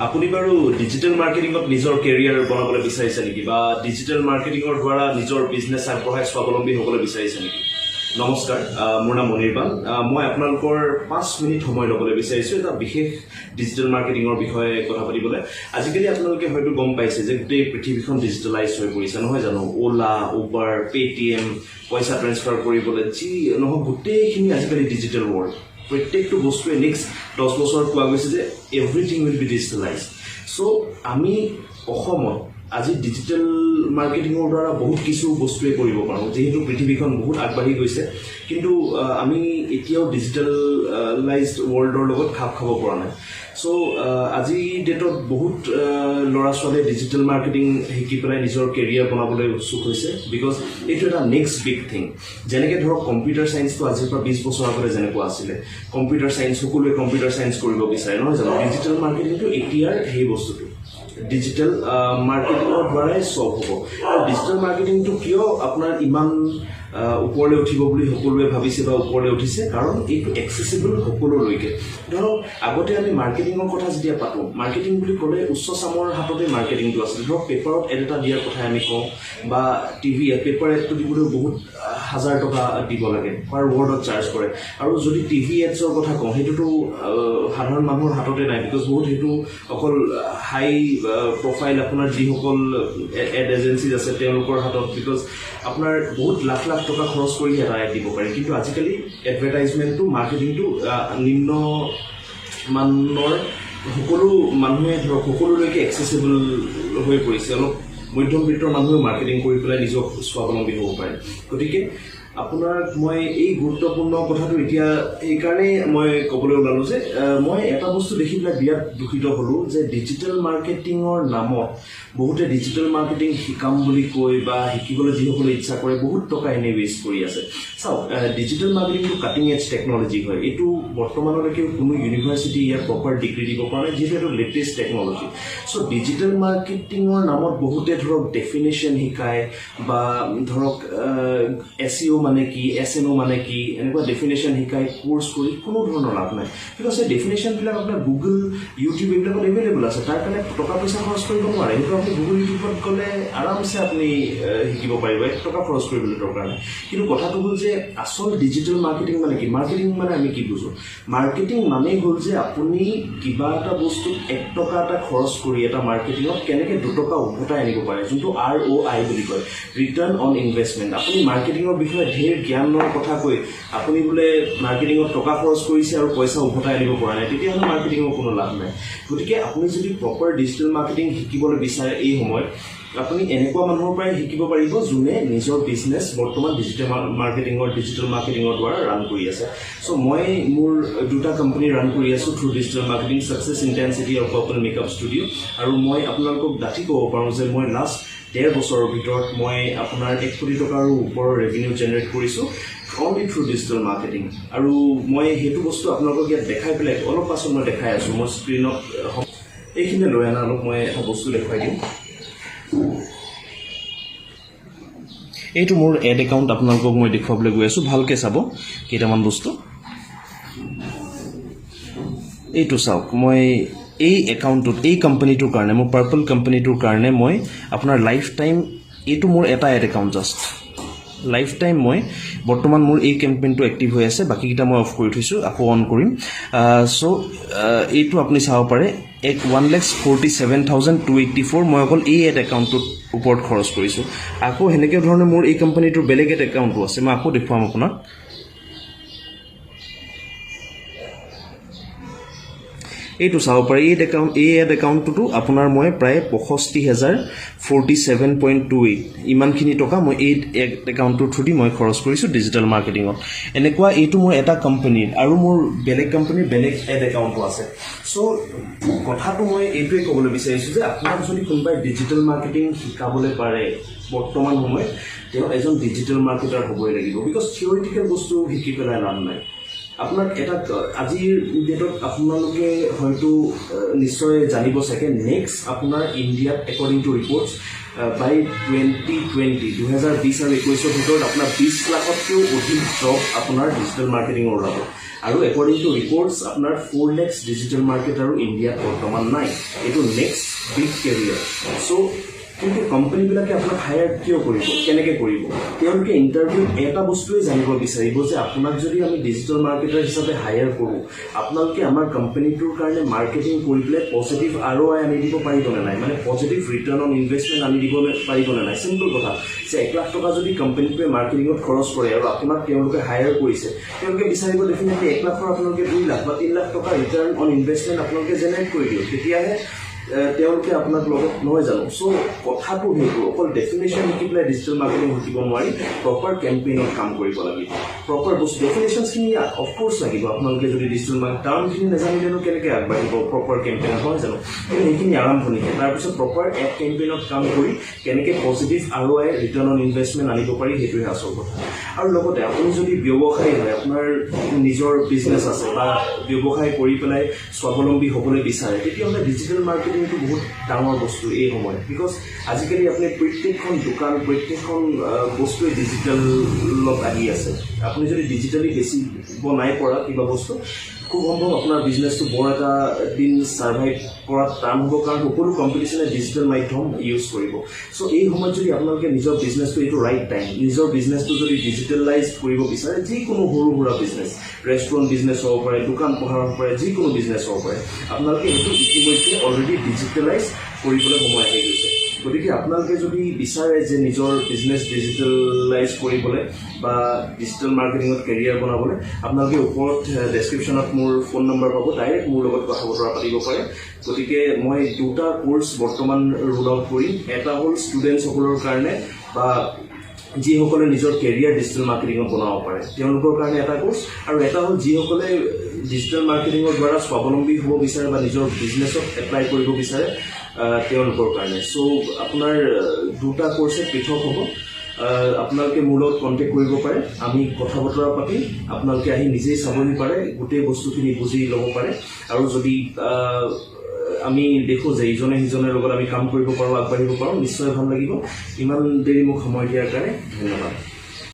আপুনি বাৰু ডিজিটেল মাৰ্কেটিঙত নিজৰ কেৰিয়াৰ বনাবলৈ বিচাৰিছে নেকি বা ডিজিটেল মাৰ্কেটিঙৰ দ্বাৰা নিজৰ বিজনেছ আগবঢ়াই স্বাৱলম্বী হ'বলৈ বিচাৰিছে নেকি? নমস্কাৰ, মোৰ নাম অনিৰ্বাণ। মই আপোনালোকৰ 5 মিনিট সময় ল'বলৈ বিচাৰিছোঁ এটা বিশেষ ডিজিটেল মাৰ্কেটিঙৰ বিষয়ে কথা পাতিবলৈ। আজিকালি আপোনালোকে হয়তো গম পাইছে যে গোটেই পৃথিৱীখন ডিজিটেলাইজ হৈ পৰিছে, নহয় জানো? ওলা, উবাৰ, পেটিএম, পইচা ট্ৰেন্সফাৰ কৰিবলৈ যি নহওক গোটেইখিনি আজিকালি ডিজিটেল ৱৰ্ল্ড। প্ৰত্যেকটো বস্তুৱে নেক্সট 10 বছৰত কোৱা গৈছে যে এভৰিথিং উইল বি ডিজিটেলাইজ। চ' আমি অসমত আজি ডিজিটেল মাৰ্কেটিঙৰ দ্বাৰা বহুত কিছু বস্তুৱে কৰিব পাৰোঁ, যিহেতু পৃথিৱীখন বহুত আগবাঢ়ি গৈছে, কিন্তু আমি এতিয়াও ডিজিটেলাইজড ৱৰ্ল্ডৰ লগত খাপ খাব পৰা নাই। চ' আজি ডেটত বহুত ল'ৰা ছোৱালীয়ে ডিজিটেল মাৰ্কেটিং শিকি পেলাই নিজৰ কেৰিয়াৰ বনাবলৈ উৎসুক হৈছে, বিকজ এইটো এটা নেক্সট বিগ থিং। যেনেকৈ ধৰক কম্পিউটাৰ চায়েন্সটো আজিৰ পৰা 20 বছৰ আগতে যেনেকুৱা আছিলে, কম্পিউটাৰ চায়েন্স সকলোৱে কম্পিউটাৰ চায়েন্স কৰিব বিচাৰে, নহয় জানো? ডিজিটেল মাৰ্কেটিংটো এতিয়াৰ সেই বস্তুটো ডিজিটেল মাৰ্কেটিঙৰ দ্বাৰাই চব হ'ব। আৰু ডিজিটেল মাৰ্কেটিংটো কিয় আপোনাৰ ইমান ওপৰলৈ উঠিব বুলি সকলোৱে ভাবিছে বা ওপৰলৈ উঠিছে, কাৰণ এইটো এক্সেচিবল সকলোলৈকে। ধৰক আগতে আমি মাৰ্কেটিঙৰ কথা যেতিয়া পাতোঁ, মাৰ্কেটিং বুলি ক'লে উচ্চ চামৰ হাততে মাৰ্কেটিংটো আছিলে। ধৰক পেপাৰত এড এটা দিয়াৰ কথাই আমি কওঁ, বা পেপাৰ এডটো দিবলৈ বহুত 1000 টকা দিব লাগে, পাৰ ৱৰ্ডত চাৰ্জ কৰে। আৰু যদি টিভি এডছৰ কথা কওঁ, সেইটোতো সাধাৰণ মানুহৰ হাততে নাই, বিকজ বহুত সেইটো অকল হাই প্ৰফাইল আপোনাৰ যিসকল এড এজেঞ্চিজ আছে তেওঁলোকৰ হাতত, বিকজ আপোনাৰ বহুত লাখ লাখ টকা খৰচ কৰি এটা এড দিব পাৰে। কিন্তু আজিকালি এডভাৰটাইজমেণ্টটো মাৰ্কেটিংটো নিম্ন মানৰ সকলো মানুহে ধৰক সকলোলৈকে এক্সেচিবল হৈ পৰিছে। অলপ মধ্যমবিত্তৰ মানুহেও মাৰ্কেটিং কৰি পেলাই নিজক স্বাৱলম্বী হ'ব পাৰে। গতিকে আপোনাৰ মই এই গুৰুত্বপূৰ্ণ কথাটো এতিয়া এইকাৰণেই মই ক'বলৈ ওলালোঁ যে মই এটা বস্তু দেখি পেলাই বিৰাট দুখিত হ'লোঁ যে ডিজিটেল মাৰ্কেটিঙৰ নামত বহুতে ডিজিটেল মাৰ্কেটিং শিকাম বুলি কৈ বা শিকিবলৈ যিসকলে ইচ্ছা কৰে বহুত টকা এনেই ৱেষ্ট কৰি আছে। চাওক, ডিজিটেল মাৰ্কেটিংটো কাটিং এজ টেকনলজি হয়। এইটো বৰ্তমানলৈকে কোনো ইউনিভাৰ্চিটি ইয়াৰ প্ৰপাৰ ডিগ্ৰী দিব পৰা নাই, যিহেতু এইটো লেটেষ্ট টেকনলজি। চ' ডিজিটেল মাৰ্কেটিঙৰ নামত বহুতে ধৰক ডেফিনেশ্যন শিকায় বা ধৰক SEO মানে কি, SNO মানে কি, এনেকুৱা ডেফিনেশ্যন শিকায় কোৰ্চ কৰি কোনো ধৰণৰ লাভ নাই। বিকজ এই ডেফিনেশ্যনবিলাক আপোনাৰ গুগল, ইউটিউব এইবিলাকত এভেইলেবল আছে। তাৰ কাৰণে টকা পইচা খৰচ কৰিব নোৱাৰে। সেইটো আপুনি গুগল, ইউটিউবত গ'লে আৰামছে আপুনি শিকিব পাৰিব, 1 টকা খৰচ কৰিবলৈ দৰকাৰ নাই। কিন্তু কথাটো হ'ল যে আচল ডিজিটেল মাৰ্কেটিং মানে কি? মাৰ্কেটিং মানে আমি কি বুজোঁ? মাৰ্কেটিং মানেই হ'ল যে আপুনি কিবা এটা বস্তুত 1 টকা এটা খৰচ কৰি এটা মাৰ্কেটিঙত কেনেকৈ 2 টকা উভতাই আনিব পাৰে, যোনটো ROI বুলি কয়, ৰিটাৰ্ণ অন ইনভেষ্টমেণ্ট। আপুনি মাৰ্কেটিঙৰ বিষয়ে ঢেৰ জ্ঞানৰ কথা কৈ আপুনি বোলে মাৰ্কেটিঙত টকা খৰচ কৰিছে আৰু পইচা উভতাই আনিব পৰা নাই, তেতিয়াহ'লে মাৰ্কেটিঙৰ কোনো লাভ নাই। গতিকে আপুনি যদি প্ৰপাৰ ডিজিটেল মাৰ্কেটিং শিকিবলৈ বিচাৰে এই সময়ত, আপুনি এনেকুৱা মানুহৰ পৰাই শিকিব পাৰিব যোনে নিজৰ বিজনেছ বৰ্তমান ডিজিটেল মাৰ্কেটিঙৰ দ্বাৰা ৰান কৰি আছে। চ' মই মোৰ 2টা কোম্পানী ৰান কৰি আছোঁ through digital marketing, success intensity আৰু পাৰ্পল মেকআপ ষ্টুডিঅ'। আৰু মই আপোনালোকক ডাঠি ক'ব পাৰোঁ যে মই লাষ্ট 1.5 বছৰৰ ভিতৰত মই আপোনাৰ 1 কোটি টকাৰো ওপৰৰ ৰেভিনিউ জেনেৰেট কৰিছোঁ অনলি থ্ৰু ডিজিটেল মাৰ্কেটিং। আৰু মই সেইটো বস্তু আপোনালোকক ইয়াত দেখাই পেলাই অলপ পাছত মই দেখাই আছোঁ। মোৰ স্ক্ৰীণত এইখিনি লৈ আনা অলপ মই এটা বস্তু দেখুৱাই দিম। এইটো মোৰ এড একাউণ্ট আপোনালোকক মই দেখুৱাবলৈ গৈ আছোঁ, ভালকৈ চাব কেইটামান বস্তু। এইটো চাওক, মই এই একাউণ্টটোত এই কোম্পানীটোৰ কাৰণে, মোৰ পাৰ্পল কোম্পানীটোৰ কাৰণে মই আপোনাৰ লাইফ টাইম, এইটো মোৰ এটা ad account just life time মই বৰ্তমান মোৰ এই কেম্পেইনটো এক্টিভ হৈ আছে, বাকীকেইটা মই অফ কৰি থৈছোঁ, আকৌ অন কৰিম। চ' এইটো আপুনি চাব পাৰে 1,47,284 মই অকল এই এড একাউণ্টটোৰ ওপৰত খৰচ কৰিছোঁ। আকৌ সেনেকৈ ধৰণে মোৰ এই কোম্পানীটোৰ বেলেগ এড একাউণ্টো আছে, মই আকৌ দেখুৱাম আপোনাক। এইটো চাব পাৰে, এই এড একাউণ্টটোতো আপোনাৰ মই প্ৰায় 65,047.28 ইমানখিনি টকা মই এই এড একাউণ্টটোৰ থ্ৰু দি মই খৰচ কৰিছোঁ ডিজিটেল মাৰ্কেটিঙত। এনেকুৱা এইটো মোৰ এটা কোম্পানীৰ, আৰু মোৰ বেলেগ কোম্পানীৰ বেলেগ এড একাউণ্টো আছে। চ' কথাটো মই এইটোৱে ক'বলৈ বিচাৰিছোঁ যে আপোনাক যদি কোনোবাই ডিজিটেল মাৰ্কেটিং শিকাবলৈ পাৰে বৰ্তমান সময়ত, তেওঁ এজন ডিজিটেল মাৰ্কেটাৰ হ'বই লাগিব। বিকজ থিয়ৰিটিকেল বস্তু শিকি পেলাই লাভ নাই। আপোনাক এটা আজিৰ ডেটত আপোনালোকে হয়তো নিশ্চয় জানিব চাগে, নেক্সট আপোনাৰ ইণ্ডিয়াত একৰ্ডিং টু ৰিপৰ্টছ বাই 2020 আৰু 21 ভিতৰত আপোনাৰ 20 লাখতকৈও অধিক জব আপোনাৰ ডিজিটেল মাৰ্কেটিঙৰ ওলাব আৰু একৰ্ডিং টু ৰিপৰ্টছ আপোনাৰ 4 লাখ ডিজিটেল মাৰ্কেটাৰ ইণ্ডিয়াত বৰ্তমান নাই এইটো নেক্সট বিগ কেৰিয়াৰ চ' কিন্তু কোম্পানীবিলাকে আপোনাক হায়াৰ কিয় কৰিব কেনেকৈ কৰিব তেওঁলোকে ইণ্টাৰভিউত এটা বস্তুৱে জানিব বিচাৰিব যে আপোনাক যদি আমি ডিজিটেল মাৰ্কেটাৰ হিচাপে হায়াৰ কৰোঁ আপোনালোকে আমাৰ কোম্পানীটোৰ কাৰণে মাৰ্কেটিং কৰি পেলাই পজিটিভ ROI আনি দিব পাৰিবনে নাই মানে পজিটিভ ৰিটাৰ্ণ অন ইনভেষ্টমেণ্ট আনি দিব পাৰিবনে নাই চিম্পল কথা যে 1 লাখ টকা যদি কোম্পানীটোৱে মাৰ্কেটিঙত খৰচ কৰে আৰু আপোনাক তেওঁলোকে হায়াৰ কৰিছে তেওঁলোকে বিচাৰিব ডেফিনেটলি 1 লাখৰ আপোনালোকে 2 লাখ বা 3 লাখ টকা ৰিটাৰ্ণ অন ইনভেষ্টমেণ্ট আপোনালোকে জেনেৰেট কৰি দিয়ক তেতিয়াহে তেওঁলোকে আপোনাক লগত নহয় জানো চ' কথাটো সেইটো অকল ডেফিনেশ্যন শিকি পেলাই ডিজিটেল মাৰ্কেটিং শিকিব নোৱাৰি প্ৰপাৰ কেম্পেইনত কাম কৰিব লাগিব প্ৰপাৰ বস্তু ডেফিনেশ্যনছখিনি অফক'ৰ্চ লাগিব আপোনালোকে যদি ডিজিটেল টাৰ্মখিনি নাজানিলেনো কেনেকৈ আগবাঢ়িব প্ৰপাৰ কেম্পেইনত নহয় জানো কিন্তু সেইখিনি আৰম্ভণিহে তাৰপিছত প্ৰপাৰ এড কেম্পেইনত কাম কৰি কেনেকৈ positive ROI return on investment আনিব পাৰি সেইটোহে আচল কথা আৰু লগতে আপুনি যদি ব্যৱসায়ী হয় আপোনাৰ নিজৰ বিজনেছ আছে বা ব্যৱসায় কৰি পেলাই স্বাৱলম্বী হ'বলৈ বিচাৰে তেতিয়াহ'লে ডিজিটেল মাৰ্কেটিংটো বহুত ডাঙৰ বস্তু এই সময়ত বিকজ আজিকালি আপুনি প্ৰত্যেকখন দোকান প্ৰত্যেকখন বস্তুৱে ডিজিটেলত আহি আছে আপুনি যদি ডিজিটেলি বেচিব নাই পৰা কিবা বস্তু খুব সম্ভৱ আপোনাৰ বিজনেছটো বৰ এটা দিন ছাৰ্ভাইভ কৰাত টান হ'ব কাৰণ সকলো কম্পিটিশ্যনে ডিজিটেল মাধ্যম ইউজ কৰিব চ' এই সময়ত যদি আপোনালোকে নিজৰ বিজনেছটো এইটো ৰাইট টাইম নিজৰ বিজনেছটো যদি ডিজিটেলাইজ কৰিব বিচাৰে যিকোনো সৰু সুৰা বিজনেছ ৰেষ্টুৰেণ্ট বিজনেছ হ'ব পাৰে দোকান পোহাৰ হ'ব পাৰে যিকোনো বিজনেছ হ'ব পাৰে আপোনালোকে এইটো ইতিমধ্যে অলৰেডি ডিজিটেলাইজ কৰিবলৈ সময় আহি গৈছে গতিকে আপোনালোকে যদি বিচাৰে যে নিজৰ বিজনেছ ডিজিটেলাইজ কৰিবলৈ বা ডিজিটেল মাৰ্কেটিঙত কেৰিয়াৰ বনাবলৈ আপোনালোকে ওপৰত ডেছক্ৰিপশ্যনত মোৰ ফোন নম্বৰ পাব ডাইৰেক্ট মোৰ লগত কথা বতৰা পাতিব পাৰে গতিকে মই 2টা কোৰ্চ বৰ্তমান ৰোল আউট কৰিম এটা হ'ল ষ্টুডেণ্টসকলৰ কাৰণে বা যিসকলে নিজৰ কেৰিয়াৰ ডিজিটেল মাৰ্কেটিঙত বনাব পাৰে তেওঁলোকৰ কাৰণে এটা কোৰ্চ আৰু এটা হ'ল যিসকলে ডিজিটেল মাৰ্কেটিঙৰ দ্বাৰা স্বাৱলম্বী হ'ব বিচাৰে বা নিজৰ বিজনেছত এপ্লাই কৰিব বিচাৰে তেওঁলোকৰ কাৰণে চ' আপোনাৰ 2টা কোৰ্চে পৃথক হ'ব আপোনালোকে মোৰ লগত কণ্টেক্ট কৰিব পাৰে আমি কথা বতৰা পাতিম আপোনালোকে আহি নিজেই চাবহি পাৰে গোটেই বস্তুখিনি বুজি ল'ব পাৰে আৰু যদি আমি দেখোঁ যে ইজনে সিজনৰ লগত আমি কাম কৰিব পাৰোঁ আগবাঢ়িব পাৰোঁ নিশ্চয় ভাল লাগিব ইমান দেৰি মোক সময় দিয়াৰ কাৰণে ধন্যবাদ